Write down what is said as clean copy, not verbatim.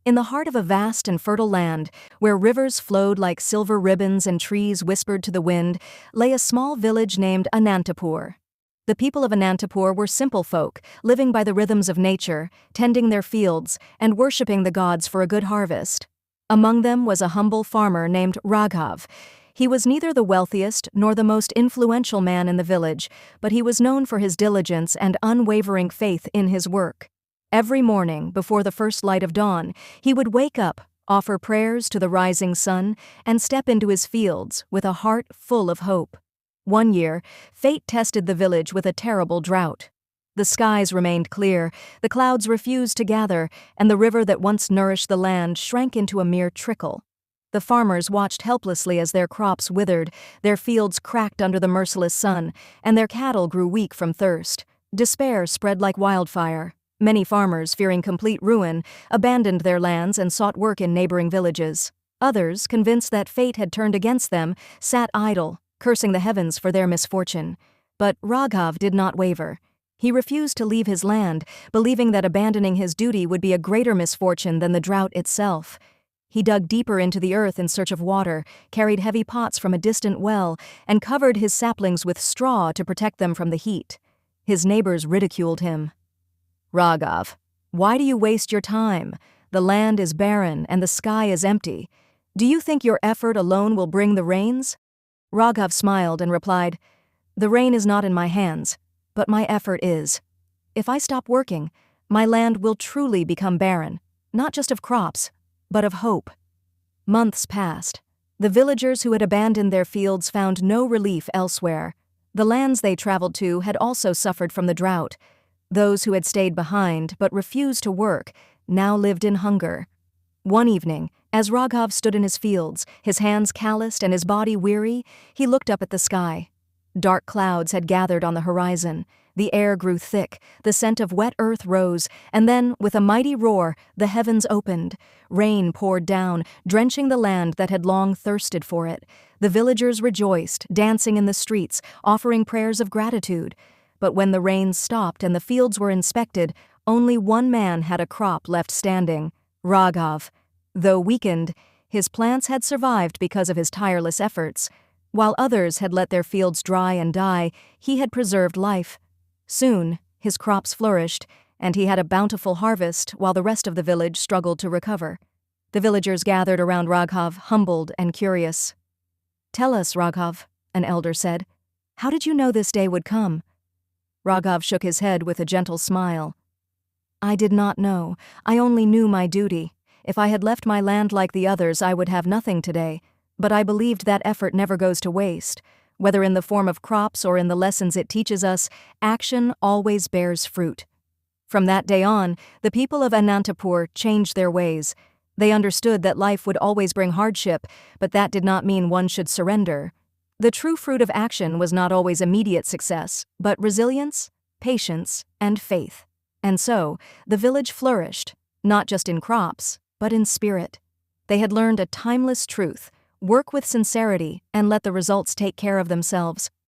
In the heart of a vast and fertile land, where rivers flowed like silver ribbons and trees whispered to the wind, lay a small village named Anantapur. The people of Anantapur were simple folk, living by the rhythms of nature, tending their fields, and worshipping the gods for a good harvest. Among them was a humble farmer named Raghav. He was neither the wealthiest nor the most influential man in the village, but he was known for his diligence and unwavering faith in his work. Every morning, before the first light of dawn, he would wake up, offer prayers to the rising sun, and step into his fields with a heart full of hope. One year, fate tested the village with a terrible drought. The skies remained clear, the clouds refused to gather, and the river that once nourished the land shrank into a mere trickle. The farmers watched helplessly as their crops withered, their fields cracked under the merciless sun, and their cattle grew weak from thirst. Despair spread like wildfire. Many farmers, fearing complete ruin, abandoned their lands and sought work in neighboring villages. Others, convinced that fate had turned against them, sat idle, cursing the heavens for their misfortune. But Raghav did not waver. He refused to leave his land, believing that abandoning his duty would be a greater misfortune than the drought itself. He dug deeper into the earth in search of water, carried heavy pots from a distant well, and covered his saplings with straw to protect them from the heat. His neighbors ridiculed him. "Raghav, why do you waste your time? The land is barren and the sky is empty. Do you think your effort alone will bring the rains?" Raghav smiled and replied, "The rain is not in my hands, but my effort is. If I stop working, my land will truly become barren, not just of crops, but of hope." Months passed. The villagers who had abandoned their fields found no relief elsewhere. The lands they traveled to had also suffered from the drought. Those who had stayed behind but refused to work now lived in hunger. One evening, as Raghav stood in his fields, his hands calloused and his body weary, he looked up at the sky. Dark clouds had gathered on the horizon. The air grew thick, the scent of wet earth rose, and then, with a mighty roar, the heavens opened. Rain poured down, drenching the land that had long thirsted for it. The villagers rejoiced, dancing in the streets, offering prayers of gratitude. But when the rain stopped and the fields were inspected, only one man had a crop left standing: Raghav. Though weakened, his plants had survived because of his tireless efforts. While others had let their fields dry and die, he had preserved life. Soon, his crops flourished, and he had a bountiful harvest while the rest of the village struggled to recover. The villagers gathered around Raghav, humbled and curious. "Tell us, Raghav," an elder said, "how did you know this day would come?" Raghav shook his head with a gentle smile. "I did not know. I only knew my duty. If I had left my land like the others, I would have nothing today. But I believed that effort never goes to waste. Whether in the form of crops or in the lessons it teaches us, action always bears fruit." From that day on, the people of Anantapur changed their ways. They understood that life would always bring hardship, but that did not mean one should surrender. The true fruit of action was not always immediate success, but resilience, patience, and faith. And so, the village flourished, not just in crops, but in spirit. They had learned a timeless truth: work with sincerity and let the results take care of themselves.